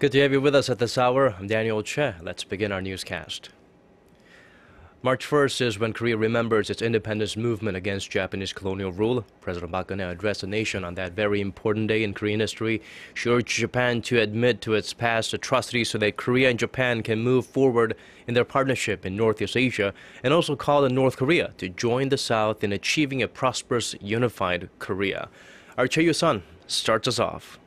Good to have you with us at this hour. I'm Daniel Choy. Let's begin our newscast. March 1st is when Korea remembers its independence movement against Japanese colonial rule. President Park Geun-hye addressed the nation on that very important day in Korean history. She urged Japan to admit to its past atrocities so that Korea and Japan can move forward in their partnership in Northeast Asia, and also called on North Korea to join the South in achieving a prosperous, unified Korea. Our Choi You-sun starts us off.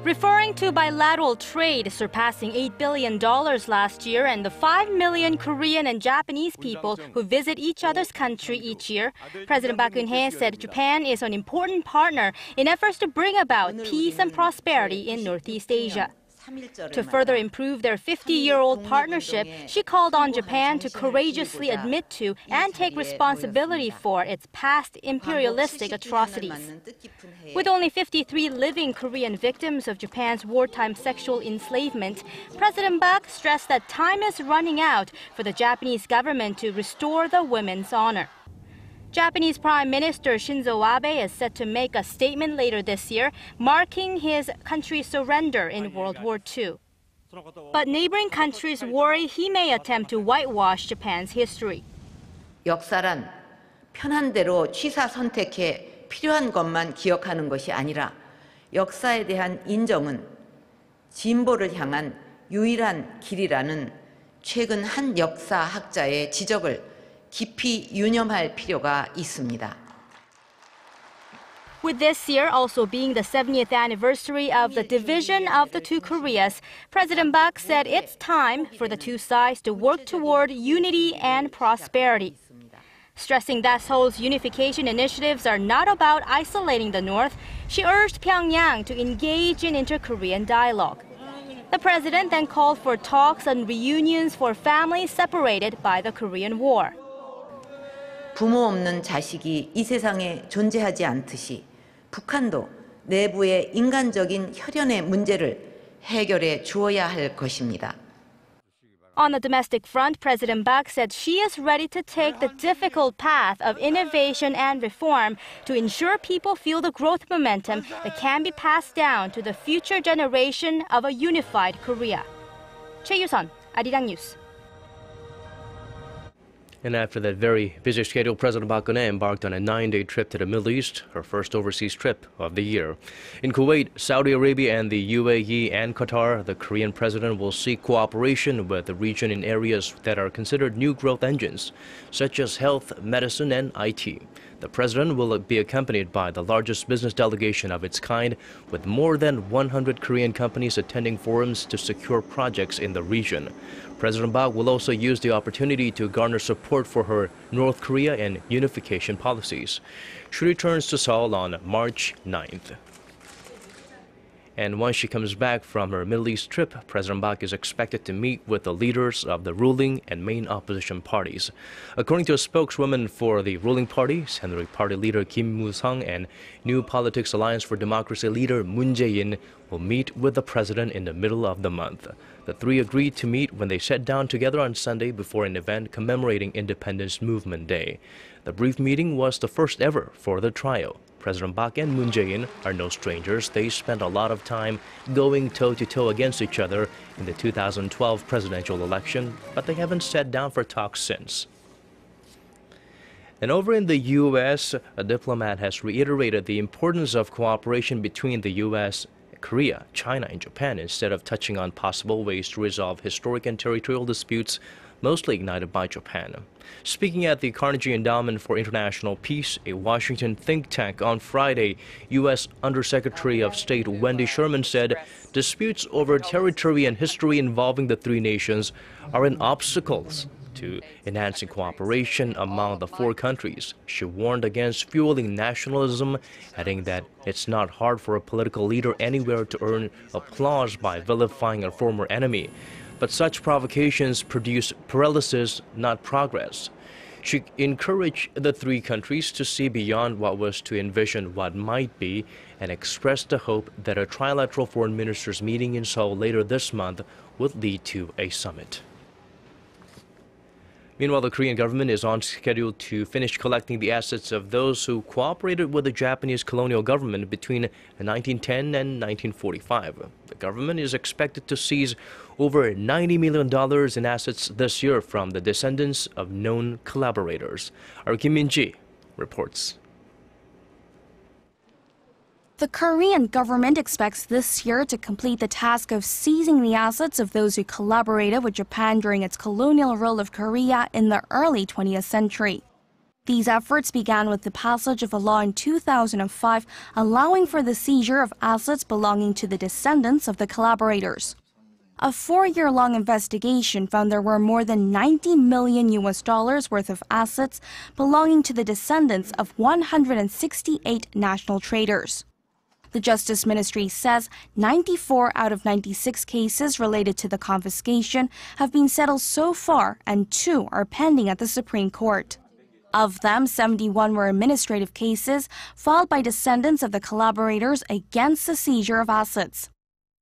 Referring to bilateral trade surpassing $8 billion last year and the 5 million Korean and Japanese people who visit each other's country each year, President Park Geun-hye said Japan is an important partner in efforts to bring about peace and prosperity in Northeast Asia. To further improve their 50-year-old partnership, she called on Japan to courageously admit to and take responsibility for its past imperialistic atrocities. With only 53 living Korean victims of Japan's wartime sexual enslavement, President Park stressed that time is running out for the Japanese government to restore the women's honor. Japanese Prime Minister Shinzo Abe is set to make a statement later this year, marking his country's surrender in World War II. But neighboring countries worry he may attempt to whitewash Japan's history. 역사란 편한 대로 취사 선택해 필요한 것만 기억하는 것이 아니라 역사에 대한 인정은 진보를 향한 유일한 길이라는 최근 한 역사학자의 지적을 깊이 유념할 필요가 있습니다. With this year also being the 70th anniversary of the division of the two Koreas, President Park said it's time for the two sides to work toward unity and prosperity. Stressing that Seoul's unification initiatives are not about isolating the North, she urged Pyongyang to engage in inter-Korean dialogue. The president then called for talks and reunions for families separated by the Korean War. 부모 없는 자식이 이 세상에 존재하지 않듯이 북한도 내부의 인간적인 혈연의 문제를 해결해 주어야 할 것입니다. On the domestic front, President Park said she is ready to take the difficult path of innovation and reform to ensure people feel the growth momentum that can be passed down to the future generation of a unified Korea. Choi You-sun, Arirang News. And after that very busy schedule, President Park Geun-hye embarked on a 9-day trip to the Middle East, her first overseas trip of the year. In Kuwait, Saudi Arabia, and the UAE and Qatar, the Korean president will seek cooperation with the region in areas that are considered new growth engines, such as health, medicine, and IT. The president will be accompanied by the largest business delegation of its kind, with more than 100 Korean companies attending forums to secure projects in the region. President Park will also use the opportunity to garner support for her North Korea and unification policies. She returns to Seoul on March 9th. And once she comes back from her Middle East trip, President Park is expected to meet with the leaders of the ruling and main opposition parties. According to a spokeswoman for the ruling party, Saenuri Party leader Kim Moo-sung and New Politics Alliance for Democracy leader Moon Jae-in will meet with the president in the middle of the month. The three agreed to meet when they sat down together on Sunday before an event commemorating Independence Movement Day. The brief meeting was the first ever for the trio. President Park and Moon Jae-in are no strangers. They spent a lot of time going toe-to-toe against each other in the 2012 presidential election, but they haven't sat down for talks since. And over in the U.S., a diplomat has reiterated the importance of cooperation between the U.S., Korea, China, and Japan instead of touching on possible ways to resolve historic and territorial disputes mostly ignited by Japan. Speaking at the Carnegie Endowment for International Peace, a Washington think tank, on Friday, U.S. Undersecretary of State Wendy Sherman said disputes over territory and history involving the three nations are an obstacle to enhancing cooperation among the four countries. She warned against fueling nationalism, adding that it's not hard for a political leader anywhere to earn applause by vilifying a former enemy. But such provocations produce paralysis, not progress. She encouraged the three countries to see beyond what was to envision what might be and expressed the hope that a trilateral foreign ministers meeting in Seoul later this month would lead to a summit. Meanwhile, the Korean government is on schedule to finish collecting the assets of those who cooperated with the Japanese colonial government between 1910 and 1945. The government is expected to seize over $90 million in assets this year from the descendants of known collaborators. Our Kim Min-ji reports. The Korean government expects this year to complete the task of seizing the assets of those who collaborated with Japan during its colonial rule of Korea in the early 20th century. These efforts began with the passage of a law in 2005 allowing for the seizure of assets belonging to the descendants of the collaborators. A 4-year-long investigation found there were more than $90 million worth of assets belonging to the descendants of 168 national traders. The Justice Ministry says 94 out of 96 cases related to the confiscation have been settled so far, and 2 are pending at the Supreme Court. Of them, 71 were administrative cases filed by descendants of the collaborators against the seizure of assets.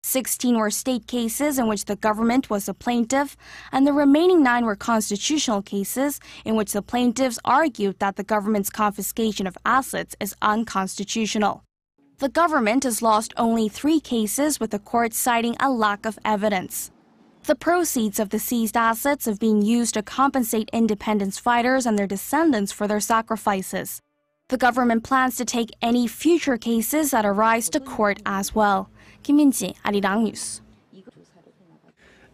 16 were state cases in which the government was a plaintiff, and the remaining 9 were constitutional cases in which the plaintiffs argued that the government's confiscation of assets is unconstitutional. The government has lost only 3 cases, with the court citing a lack of evidence. The proceeds of the seized assets have been used to compensate independence fighters and their descendants for their sacrifices. The government plans to take any future cases that arise to court as well. Kim Min-ji, Arirang News.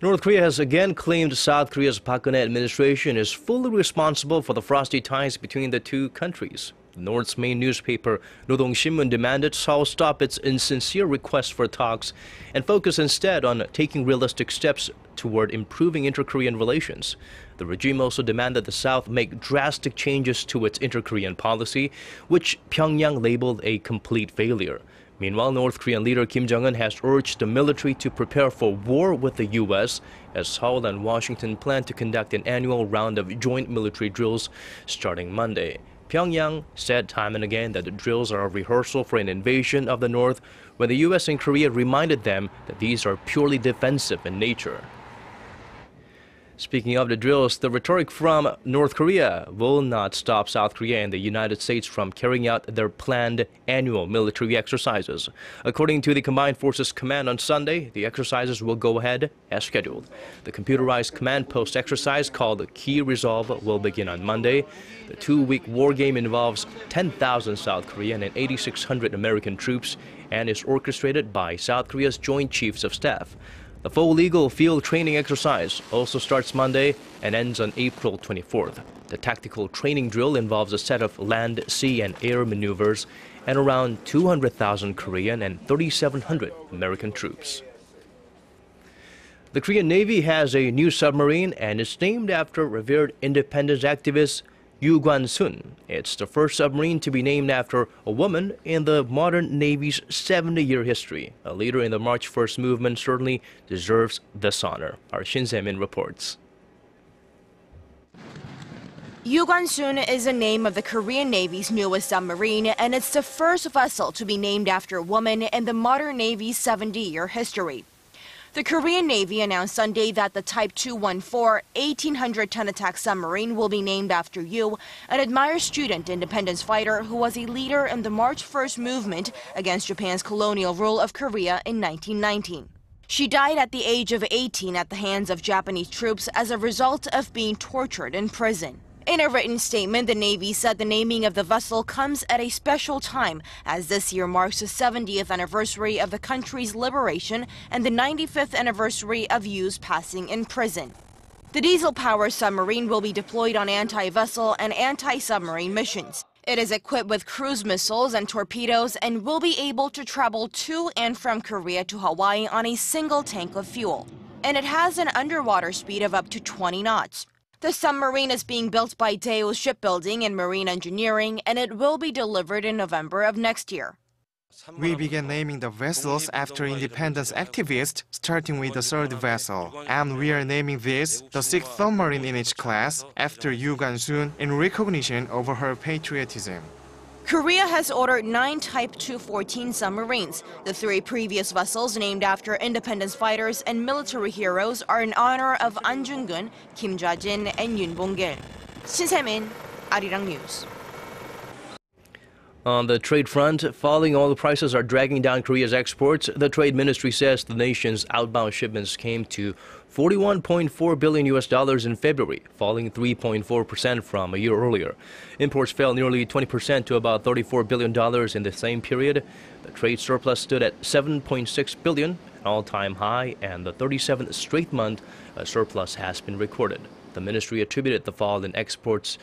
North Korea has again claimed South Korea's Park Geun-hye administration is fully responsible for the frosty ties between the two countries. The North's main newspaper, Rodong Sinmun, demanded Seoul stop its insincere request for talks and focus instead on taking realistic steps toward improving inter-Korean relations. The regime also demanded the South make drastic changes to its inter-Korean policy, which Pyongyang labeled a complete failure. Meanwhile, North Korean leader Kim Jong-un has urged the military to prepare for war with the U.S. as Seoul and Washington plan to conduct an annual round of joint military drills starting Monday. Pyongyang said time and again that the drills are a rehearsal for an invasion of the North, when the U.S. and Korea reminded them that these are purely defensive in nature. Speaking of the drills, the rhetoric from North Korea will not stop South Korea and the United States from carrying out their planned annual military exercises. According to the Combined Forces Command on Sunday, the exercises will go ahead as scheduled. The computerized command post exercise called Key Resolve will begin on Monday. The 2-week war game involves 10,000 South Korean and 8,600 American troops and is orchestrated by South Korea's Joint Chiefs of Staff. The full legal field training exercise also starts Monday and ends on April 24th. The tactical training drill involves a set of land, sea, and air maneuvers and around 200,000 Korean and 3,700 American troops. The Korean Navy has a new submarine and is named after revered independence activist Yoo Kwan-sun. It's the first submarine to be named after a woman in the modern Navy's 70-year history. A leader in the March 1st movement certainly deserves this honor. Our Shin Se-min reports. Yoo Kwan-sun is the name of the Korean Navy's newest submarine, and it's the first vessel to be named after a woman in the modern Navy's 70-year history. The Korean Navy announced Sunday that the Type 214 1,800-ton attack submarine will be named after Yoo, an admired student independence fighter who was a leader in the March 1st movement against Japan's colonial rule of Korea in 1919. She died at the age of 18 at the hands of Japanese troops as a result of being tortured in prison. In a written statement, the Navy said the naming of the vessel comes at a special time, as this year marks the 70th anniversary of the country's liberation and the 95th anniversary of Yoo's passing in prison. The diesel-powered submarine will be deployed on anti-vessel and anti-submarine missions. It is equipped with cruise missiles and torpedoes and will be able to travel to and from Korea to Hawaii on a single tank of fuel. And it has an underwater speed of up to 20 knots. The submarine is being built by Daewoo Shipbuilding and Marine Engineering, and it will be delivered in November of next year. We began naming the vessels after independence activists, starting with the 3rd vessel. And we are naming this the 6th submarine in each class after Yoo Kwan-sun in recognition of her patriotism. Korea has ordered 9 Type 214 submarines. The 3 previous vessels, named after independence fighters and military heroes, are in honor of An Jung-gun, Kim Ja-jin, and Yoon Bong-gil. Shin Se-min, Arirang News. On the trade front, falling oil prices are dragging down Korea's exports. The Trade Ministry says the nation's outbound shipments came to $41.4 billion in February, falling 3.4% from a year earlier. Imports fell nearly 20% to about $34 billion in the same period. The trade surplus stood at $7.6 billion, an all-time high, and the 37th straight month a surplus has been recorded. The ministry attributed the fall in exports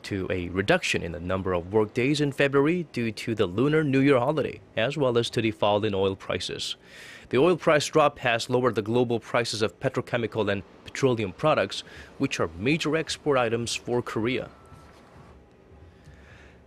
to a reduction in the number of workdays in February due to the Lunar New Year holiday, as well as to the fall in oil prices. The oil price drop has lowered the global prices of petrochemical and petroleum products, which are major export items for Korea.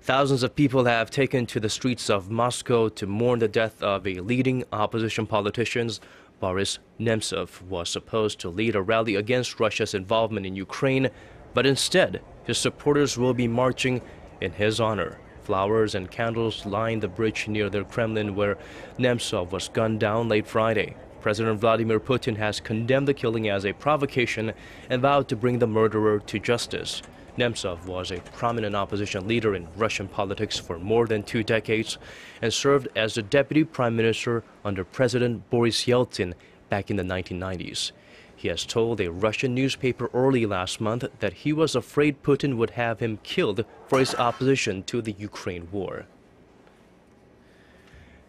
Thousands of people have taken to the streets of Moscow to mourn the death of a leading opposition politician. Boris Nemtsov was supposed to lead a rally against Russia's involvement in Ukraine, but instead, his supporters will be marching in his honor. Flowers and candles line the bridge near the Kremlin where Nemtsov was gunned down late Friday. President Vladimir Putin has condemned the killing as a provocation and vowed to bring the murderer to justice. Nemtsov was a prominent opposition leader in Russian politics for more than 2 decades and served as the deputy prime minister under President Boris Yeltsin back in the 1990s. He has told a Russian newspaper early last month that he was afraid Putin would have him killed for his opposition to the Ukraine war.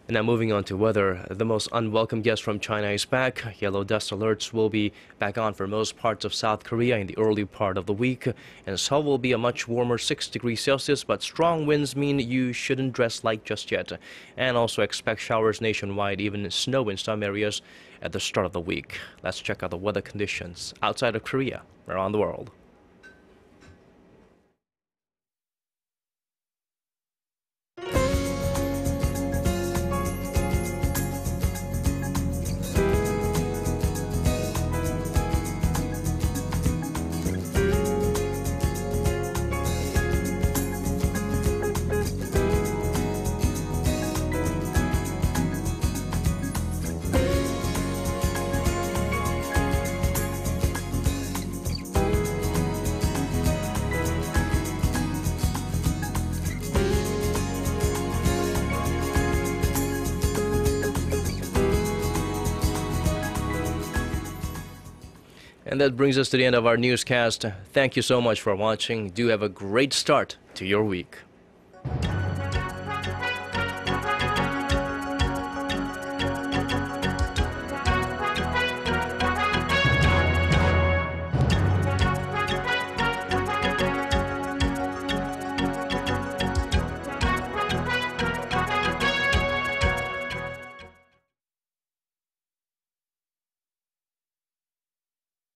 And now moving on to weather, the most unwelcome guest from China is back. Yellow dust alerts will be back on for most parts of South Korea in the early part of the week. And Seoul will be a much warmer 6 degrees Celsius, but strong winds mean you shouldn't dress light just yet. And also expect showers nationwide, even snow in some areas at the start of the week. Let's check out the weather conditions outside of Korea, around the world. And that brings us to the end of our newscast. Thank you so much for watching. Do have a great start to your week.